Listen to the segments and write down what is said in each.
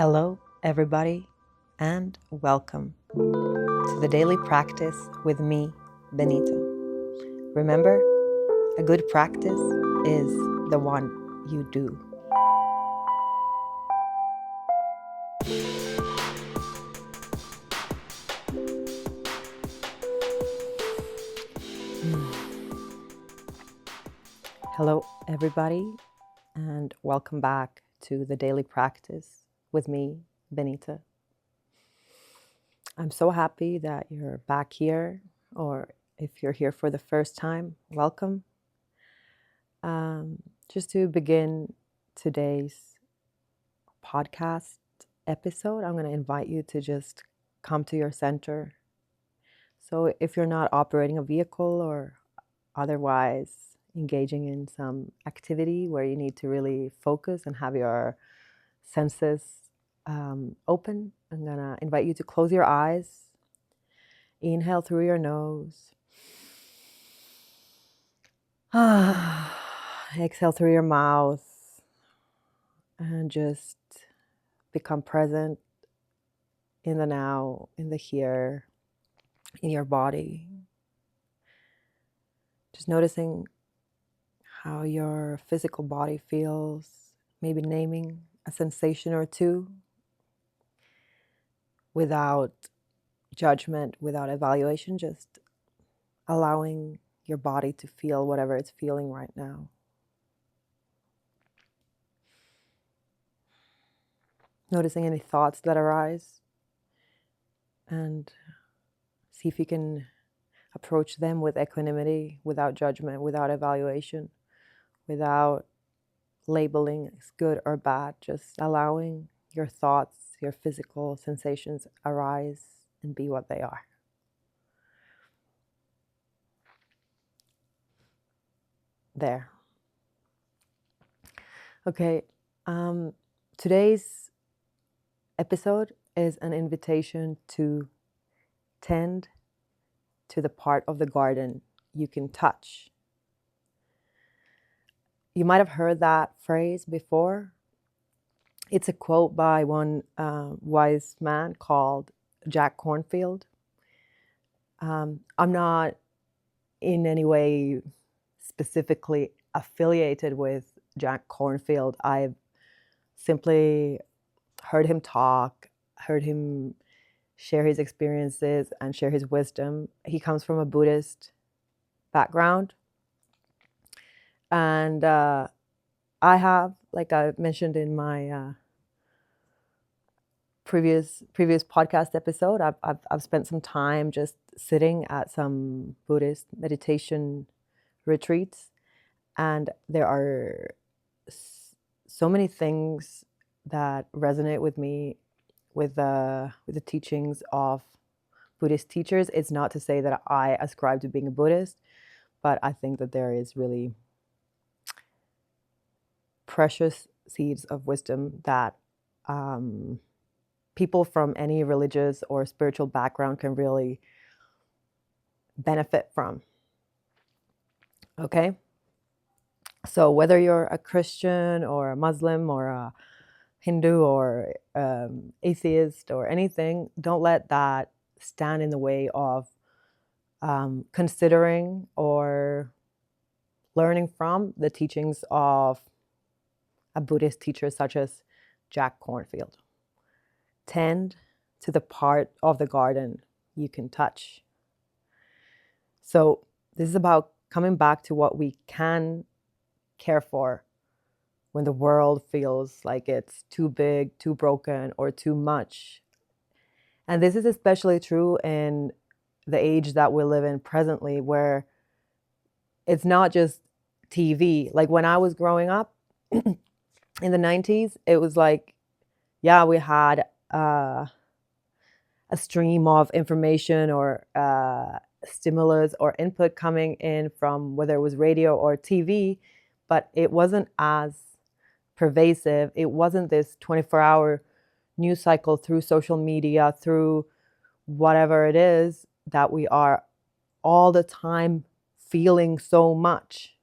Hello, everybody, and welcome to the daily practice with me, Benita. Remember, a good practice is the one you do. Hello, everybody, and welcome back to the daily practice with me, Benita. I'm so happy that you're back here, or if you're here for the first time, welcome. Just to begin today's podcast episode, I'm going to invite you to just come to your center. So if you're not operating a vehicle or otherwise engaging in some activity where you need to really focus and have your senses open, I'm going to invite you to close your eyes. Inhale through your nose. Exhale through your mouth. And just become present in the now, in the here, in your body. Just noticing how your physical body feels, maybe naming a sensation or two without judgment, without evaluation, just allowing your body to feel whatever it's feeling right now. Noticing any thoughts that arise and see if you can approach them with equanimity, without judgment, without evaluation, without labeling as good or bad, just allowing your thoughts, your physical sensations arise and be what they are. There. Okay, today's episode is an invitation to tend to the part of the garden you can touch. You might have heard that phrase before. It's a quote by one wise man called Jack Kornfield. I'm not in any way specifically affiliated with Jack Kornfield. I've simply heard him talk, heard him share his experiences and share his wisdom. He comes from a Buddhist background. And I have, like I mentioned in my previous podcast episode, I've spent some time just sitting at some Buddhist meditation retreats, and there are so many things that resonate with me with the teachings of Buddhist teachers. It's not to say that I ascribe to being a Buddhist, but I think that there is really precious seeds of wisdom that people from any religious or spiritual background can really benefit from. Okay? So whether you're a Christian or a Muslim or a Hindu or atheist or anything, don't let that stand in the way of considering or learning from the teachings of a Buddhist teacher such as Jack Kornfield. Tend to the part of the garden you can touch. So this is about coming back to what we can care for when the world feels like it's too big, too broken, or too much. And this is especially true in the age that we live in presently, where it's not just TV. Like when I was growing up in the 90s, it was like, yeah, we had a stream of information or stimulus or input coming in from whether it was radio or TV, but it wasn't as pervasive. It wasn't this 24-hour news cycle through social media, through whatever it is that we are all the time feeling so much.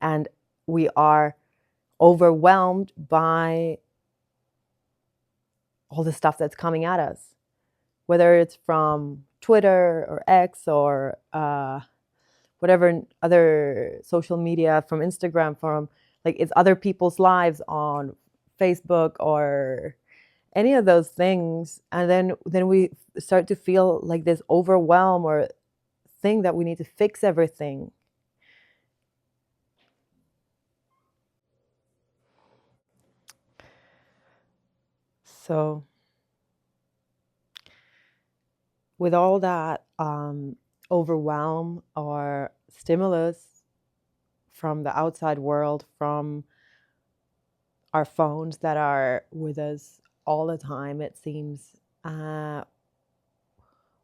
And we are overwhelmed by all the stuff that's coming at us, whether it's from Twitter or X or whatever other social media, from Instagram, from like it's other people's lives on Facebook or any of those things. And then we start to feel like this overwhelm or thing that we need to fix everything. So with all that overwhelm or stimulus from the outside world, from our phones that are with us all the time, it seems,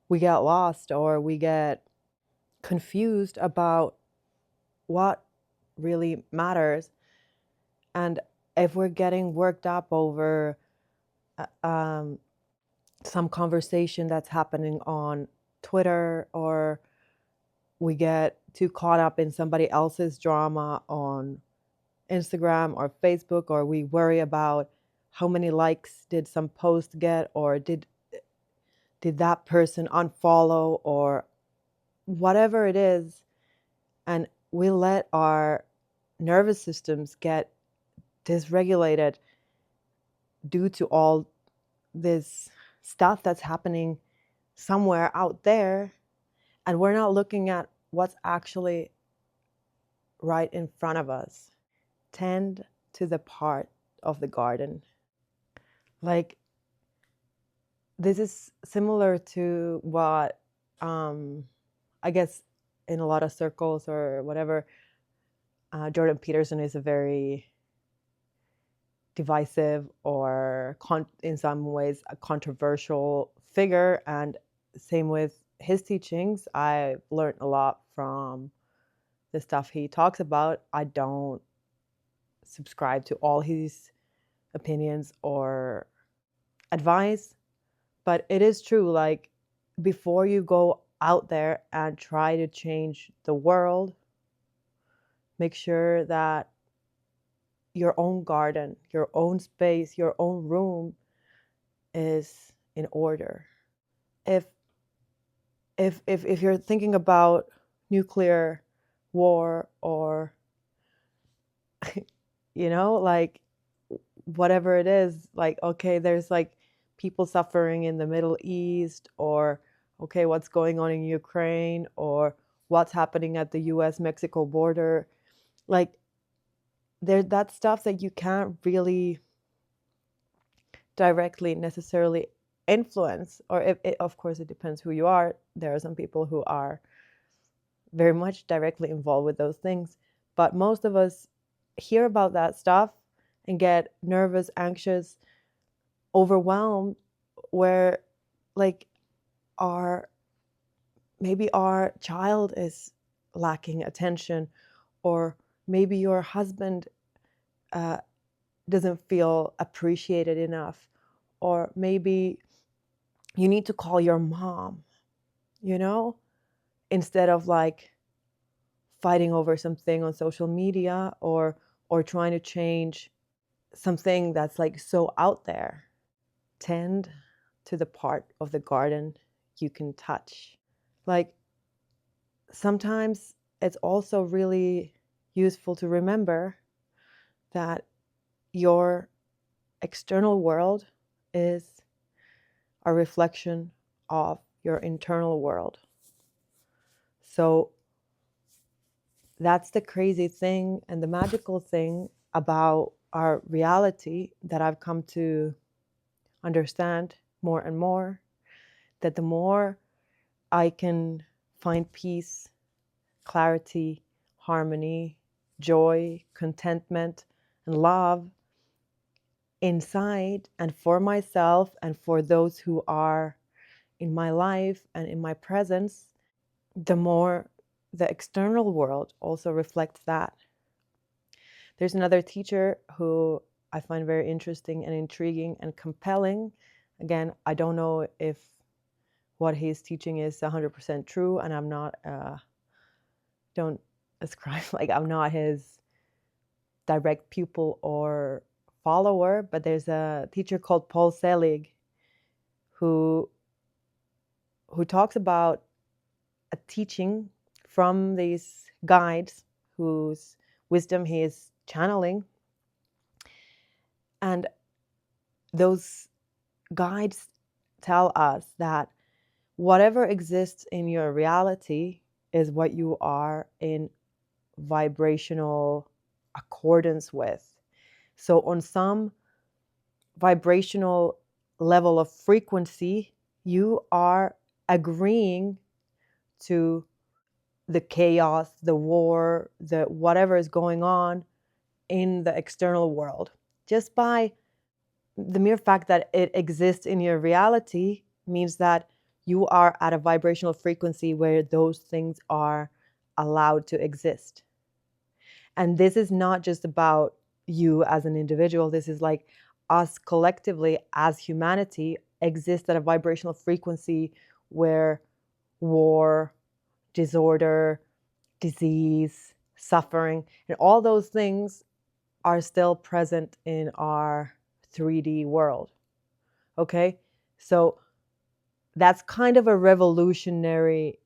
we get lost or we get confused about what really matters. And if we're getting worked up over some conversation that's happening on Twitter, or we get too caught up in somebody else's drama on Instagram or Facebook, or we worry about how many likes did some post get, or did that person unfollow, or whatever it is, and we let our nervous systems get dysregulated due to all this stuff that's happening somewhere out there, and we're not looking at what's actually right in front of us. Tend to the part of the garden. Like, this is similar to what I guess in a lot of circles or whatever, Jordan Peterson is a very divisive or in some ways a controversial figure, and same with his teachings. I learned a lot from the stuff he talks about. I don't subscribe to all his opinions or advice, but it is true, like, before you go out there and try to change the world, make sure that your own garden, your own space, your own room is in order. If you're thinking about nuclear war or like whatever it is, like, okay, there's like people suffering in the Middle East, or okay, what's going on in Ukraine, or what's happening at the US-Mexico border, like that's stuff that you can't really directly necessarily influence, or of course it depends who you are. There are some people who are very much directly involved with those things, but most of us hear about that stuff and get nervous, anxious, overwhelmed, where like maybe our child is lacking attention, or maybe your husband doesn't feel appreciated enough, or maybe you need to call your mom, instead of like fighting over something on social media, or trying to change something that's like so out there. Tend to the part of the garden you can touch. Like, sometimes it's also really useful to remember that your external world is a reflection of your internal world. So that's the crazy thing and the magical thing about our reality that I've come to understand more and more, that the more I can find peace, clarity, harmony, joy, contentment, and love inside and for myself and for those who are in my life and in my presence, the more the external world also reflects that. There's another teacher who I find very interesting and intriguing and compelling. Again, I don't know if what he's teaching is 100% true, and I'm not, don't ascribe, like, I'm not his direct pupil or follower, but there's a teacher called Paul Selig, who talks about a teaching from these guides whose wisdom he is channeling. And those guides tell us that whatever exists in your reality is what you are in vibrational accordance with. So on some vibrational level of frequency, you are agreeing to the chaos, the war, the whatever is going on in the external world. Just by the mere fact that it exists in your reality means that you are at a vibrational frequency where those things are allowed to exist. And this is not just about you as an individual. This is like us collectively as humanity exist at a vibrational frequency where war, disorder, disease, suffering, and all those things are still present in our 3D world. Okay? So that's kind of a revolutionary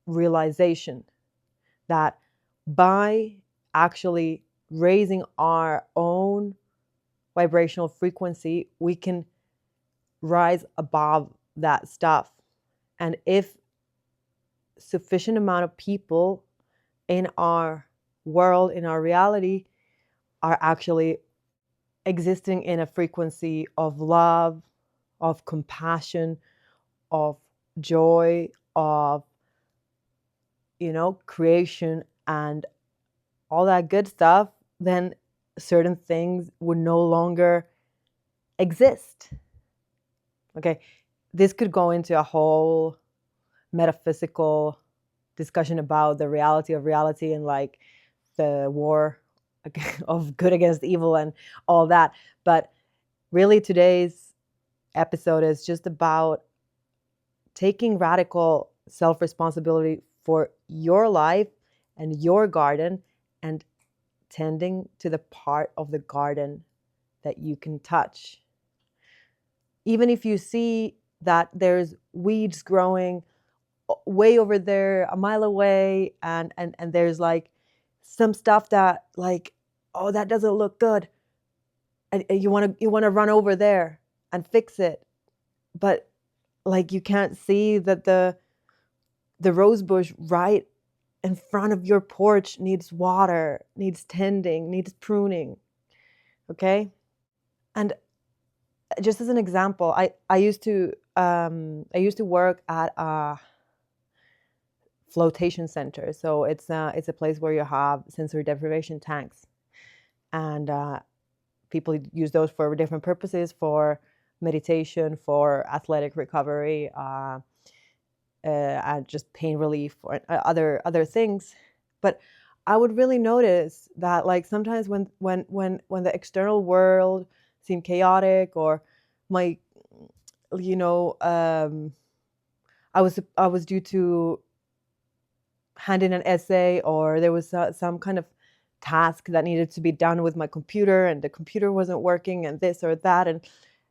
realization that by actually raising our own vibrational frequency, we can rise above that stuff. And if sufficient amount of people in our world, in our reality, are actually existing in a frequency of love, of compassion, of joy, of, creation and all that good stuff, then certain things would no longer exist. Okay, this could go into a whole metaphysical discussion about the reality of reality and like the war of good against evil and all that. But really today's episode is just about taking radical self-responsibility for your life and your garden and tending to the part of the garden that you can touch. Even if you see that there's weeds growing way over there a mile away and there's like some stuff that like, oh, that doesn't look good, and you want to run over there and fix it, but like you can't see that the rose bush right in front of your porch needs water, needs tending, needs pruning. Okay? And just as an example, I used to work at a flotation center. So it's a place where you have sensory deprivation tanks, and people use those for different purposes, for meditation, for athletic recovery, and just pain relief, or other things. But I would really notice that like sometimes when the external world seemed chaotic, or my I was due to hand in an essay, or there was some kind of task that needed to be done with my computer and the computer wasn't working, and this or that, and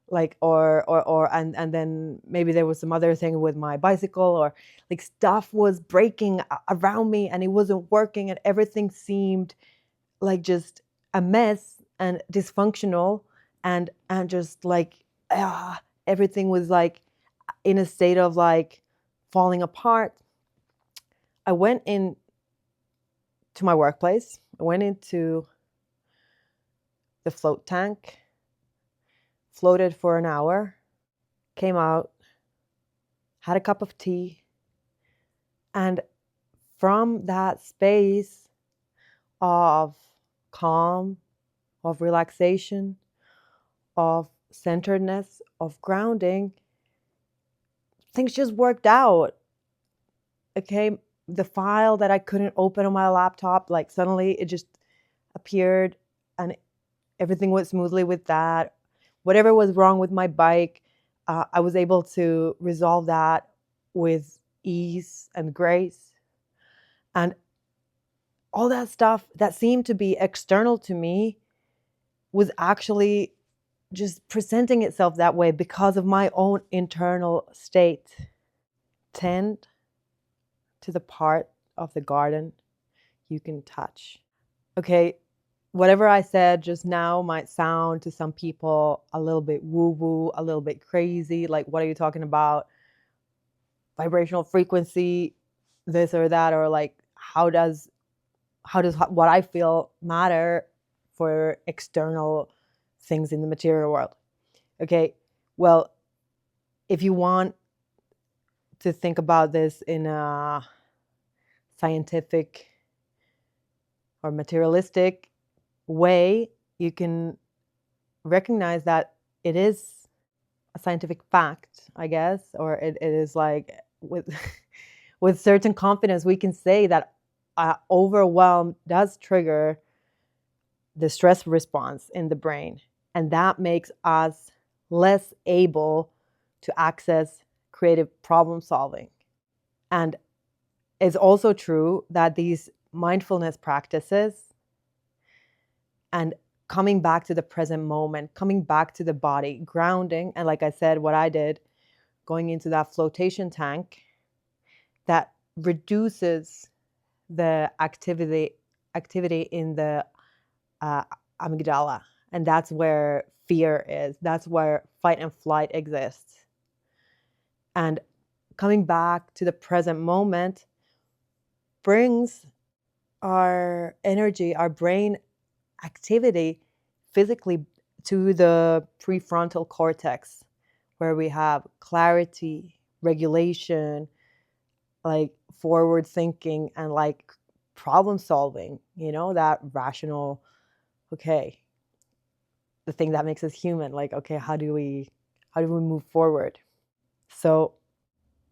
like and then maybe there was some other thing with my bicycle, or like stuff was breaking around me and it wasn't working, and everything seemed like just a mess and dysfunctional, and just like everything was like in a state of like falling apart. I went in to my workplace. I went into the float tank, floated for an hour, came out, had a cup of tea, and from that space of calm, of relaxation, of centeredness, of grounding, things just worked out. Okay, the file that I couldn't open on my laptop, like suddenly it just appeared and everything went smoothly with that. Whatever was wrong with my bike, I was able to resolve that with ease and grace. And all that stuff that seemed to be external to me was actually just presenting itself that way because of my own internal state. Tend to the part of the garden you can touch. Okay, whatever I said just now might sound to some people a little bit woo-woo, a little bit crazy. Like, what are you talking about? Vibrational frequency, this or that, or like, how does what I feel matter for external things in the material world? Okay, well, if you want to think about this in a scientific or materialistic way, you can recognize that it is a scientific fact, I guess, or it is like with with certain confidence we can say that overwhelm does trigger the stress response in the brain, and that makes us less able to access creative problem solving. And it's also true that these mindfulness practices and coming back to the present moment, coming back to the body, grounding, and like I said, what I did, going into that flotation tank, that reduces the activity in the amygdala. And that's where fear is. That's where fight and flight exists. And coming back to the present moment brings our energy, our brain activity physically to the prefrontal cortex, where we have clarity, regulation, like forward thinking, and like problem solving, that rational, okay, the thing that makes us human, like, okay, how do we move forward? So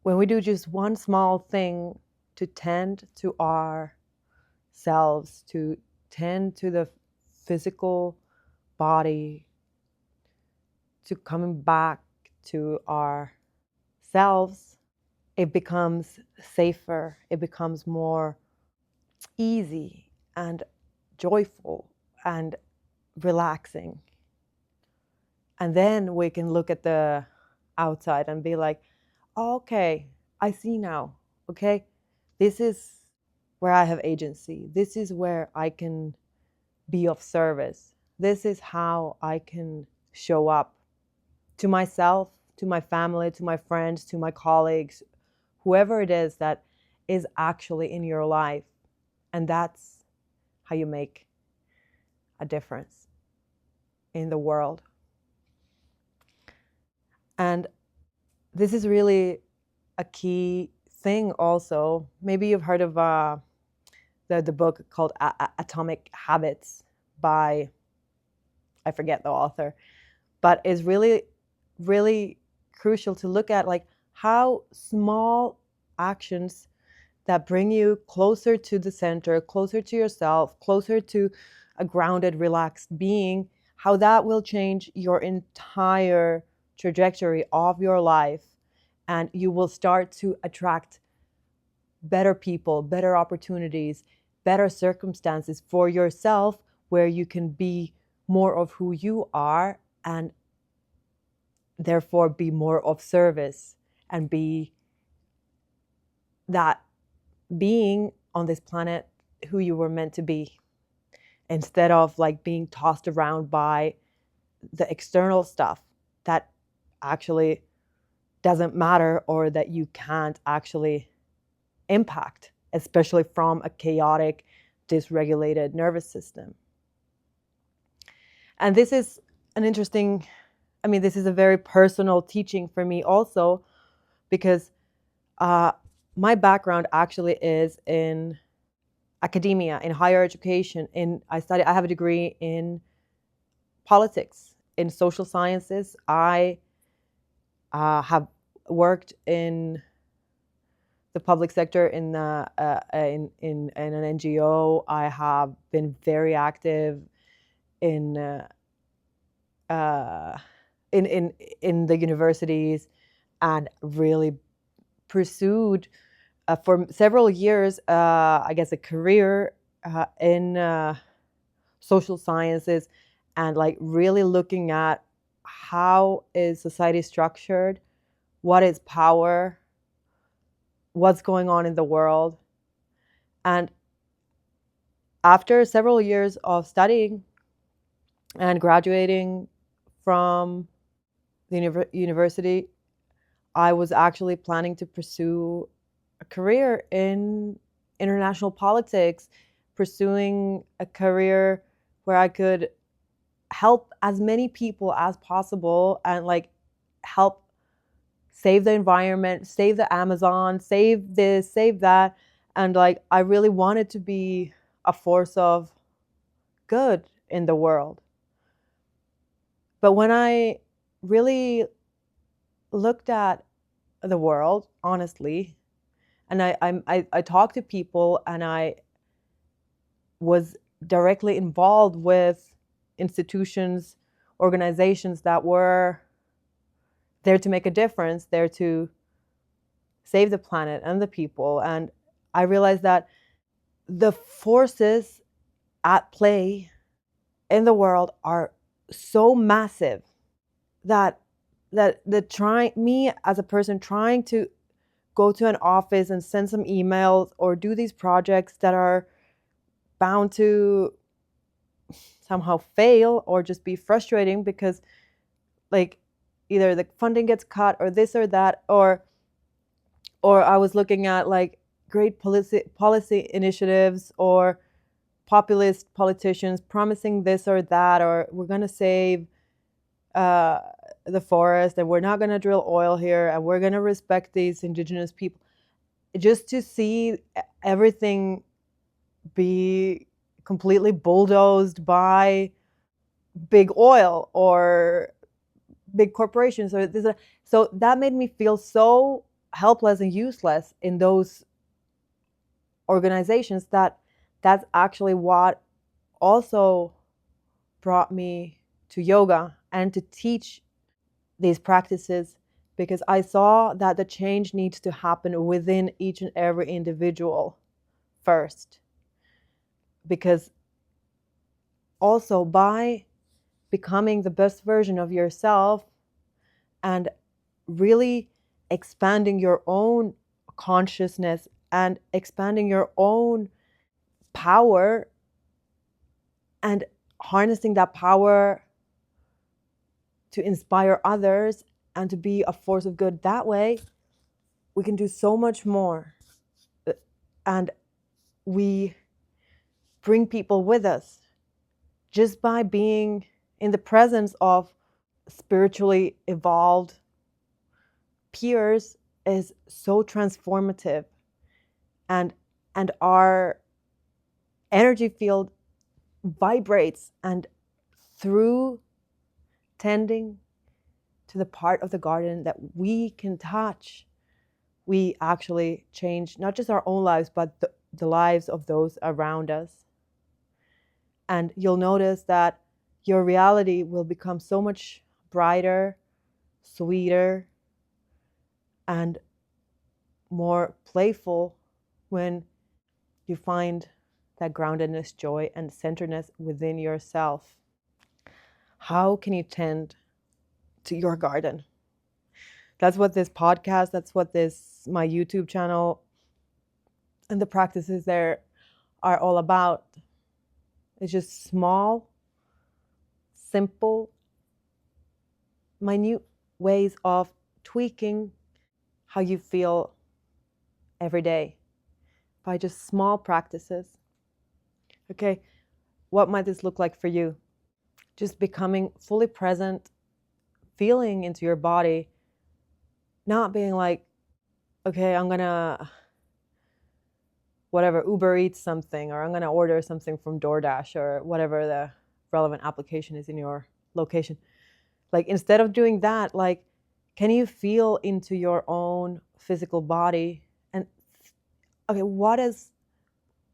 when we do just one small thing to tend to ourselves, to tend to the physical body, to coming back to ourselves, it becomes safer, it becomes more easy and joyful and relaxing. And then we can look at the outside and be like, oh, okay, I see now. Okay, this is where I have agency. This is where I can be of service. This is how I can show up to myself, to my family, to my friends, to my colleagues, whoever it is that is actually in your life. And that's how you make a difference in the world. And this is really a key thing also. Maybe you've heard of the book called Atomic Habits by, I forget the author, but it's really, really crucial to look at like how small actions that bring you closer to the center, closer to yourself, closer to a grounded, relaxed being, how that will change your entire trajectory of your life. And you will start to attract better people, better opportunities, better circumstances for yourself, where you can be more of who you are and therefore be more of service and be that being on this planet who you were meant to be, instead of like being tossed around by the external stuff that actually doesn't matter or that you can't actually impact, especially from a chaotic, dysregulated nervous system. And this is an interesting, this is a very personal teaching for me also, because my background actually is in academia, in higher education. I have a degree in politics, in social sciences. I have worked in the public sector in an NGO. I have been very active in the universities, and really pursued for several years, I guess, a career in social sciences, and like really looking at how is society structured, what is power, what's going on in the world. And after several years of studying and graduating from the university, I was actually planning to pursue a career in international politics, pursuing a career where I could help as many people as possible and like help save the environment, save the Amazon, save this, save that. And like I really wanted to be a force of good in the world. But when I really looked at the world honestly, and I talked to people, and I was directly involved with institutions, organizations that were there to make a difference, there to save the planet and the people. And I realized that the forces at play in the world are so massive that me as a person trying to go to an office and send some emails or do these projects that are bound to somehow fail or just be frustrating because like either the funding gets cut or this or that, or I was looking at like great policy initiatives or populist politicians promising this or that, or we're going to save the forest and we're not going to drill oil here and we're going to respect these indigenous people, just to see everything be completely bulldozed by big oil or big corporations or this. So that made me feel so helpless and useless in those organizations that's actually what also brought me to yoga and to teach these practices, because I saw that the change needs to happen within each and every individual first. Because also by becoming the best version of yourself and really expanding your own consciousness and expanding your own power and harnessing that power to inspire others and to be a force of good that way, we can do so much more. And we bring people with us just by being in the presence of spiritually evolved peers is so transformative, and our energy field vibrates, and through tending to the part of the garden that we can touch, we actually change not just our own lives but the lives of those around us. And you'll notice that your reality will become so much brighter, sweeter, and more playful when you find that groundedness, joy, and centeredness within yourself. How can you tend to your garden? That's what this podcast, that's what my YouTube channel and the practices there are all about. It's just small, simple, minute ways of tweaking how you feel every day by just small practices. Okay, what might this look like for you? Just becoming fully present, feeling into your body, not being like, okay, I'm gonna whatever, Uber Eats something, or I'm gonna order something from DoorDash or whatever the relevant application is in your location. Like instead of doing that, like, can you feel into your own physical body and, okay, what does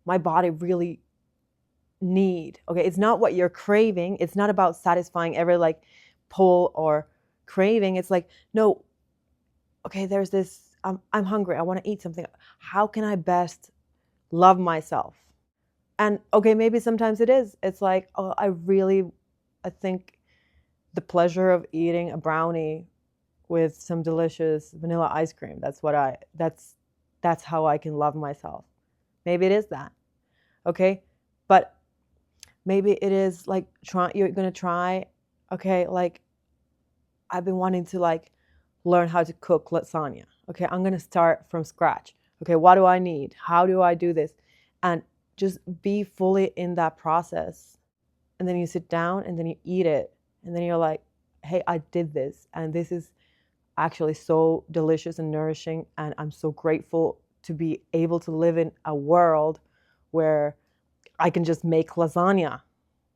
my body really need? Okay, it's not what you're craving. It's not about satisfying every like pull or craving. It's like, no, okay, there's this, I'm hungry. I want to eat something. How can I best love myself? And okay, maybe sometimes it is. It's like, oh, I think the pleasure of eating a brownie with some delicious vanilla ice cream. That's how I can love myself. Maybe it is that. Okay? But maybe it is like you're going to try, okay, like I've been wanting to like learn how to cook lasagna. Okay, I'm going to start from scratch. Okay, what do I need? How do I do this? And just be fully in that process. And then you sit down and then you eat it. And then you're like, hey, I did this. And this is actually so delicious and nourishing. And I'm so grateful to be able to live in a world where I can just make lasagna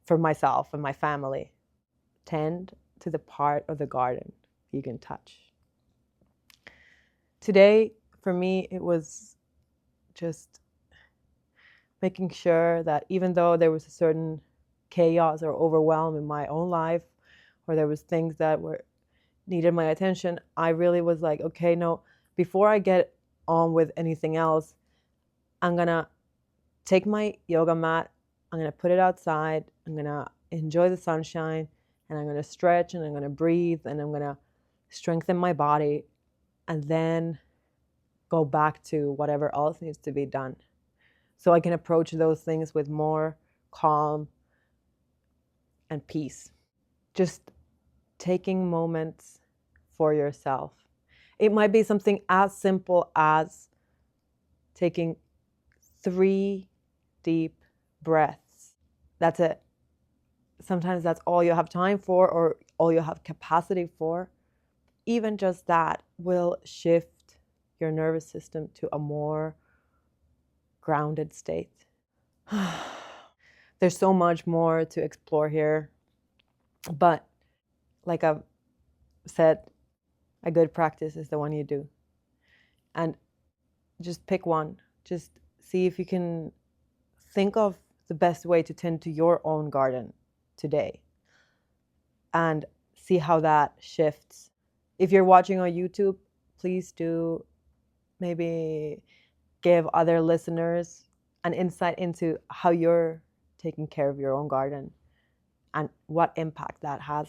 for myself and my family. Tend to the part of the garden you can touch. Today, for me, it was just making sure that even though there was a certain chaos or overwhelm in my own life, or there was things that needed my attention, I really was like, okay, no, before I get on with anything else, I'm gonna take my yoga mat, I'm gonna put it outside, I'm gonna enjoy the sunshine, and I'm gonna stretch, and I'm gonna breathe, and I'm gonna strengthen my body, and then go back to whatever else needs to be done. So I can approach those things with more calm and peace. Just taking moments for yourself. It might be something as simple as taking 3 deep breaths. That's it. Sometimes that's all you have time for or all you have capacity for. Even just that will shift your nervous system to a more grounded state. There's so much more to explore here, but like I've said, a good practice is the one you do. And just pick one. Just see if you can think of the best way to tend to your own garden today and see how that shifts. If you're watching on YouTube, please do maybe give other listeners an insight into how you're taking care of your own garden and what impact that has.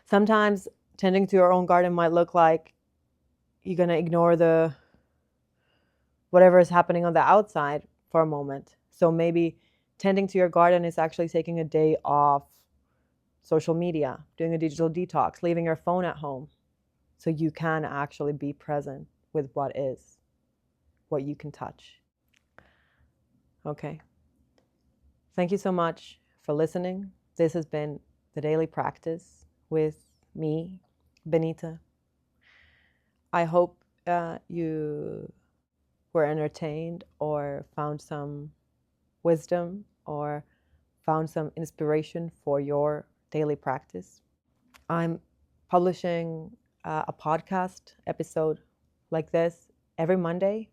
Sometimes tending to your own garden might look like you're going to ignore whatever is happening on the outside for a moment. So maybe tending to your garden is actually taking a day off social media, doing a digital detox, leaving your phone at home so you can actually be present with what you can touch. Okay. Thank you so much for listening. This has been the Daily Practice with me, Benita. I hope you were entertained or found some wisdom or found some inspiration for your daily practice. I'm publishing a podcast episode like this every Monday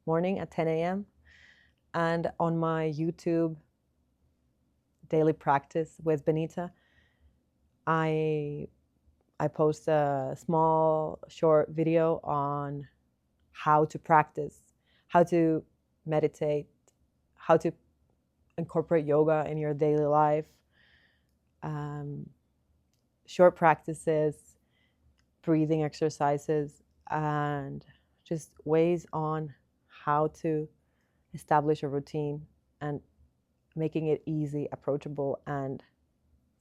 morning at 10 a.m. And on my YouTube Daily Practice with Benita, I post a small short video on how to practice, how to meditate, how to incorporate yoga in your daily life, short practices, breathing exercises, and just ways on how to establish a routine and making it easy, approachable, and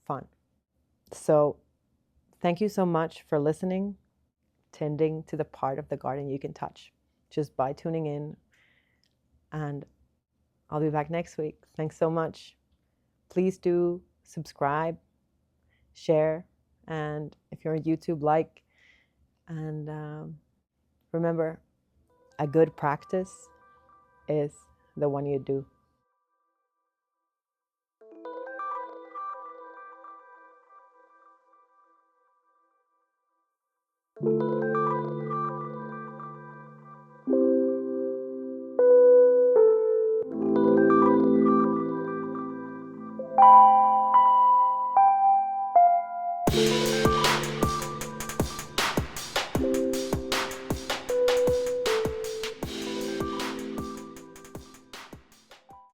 fun. So thank you so much for listening, tending to the part of the garden you can touch just by tuning in. And I'll be back next week. Thanks so much. Please do subscribe, share, and if you're on YouTube, like. And remember, a good practice is the one you do.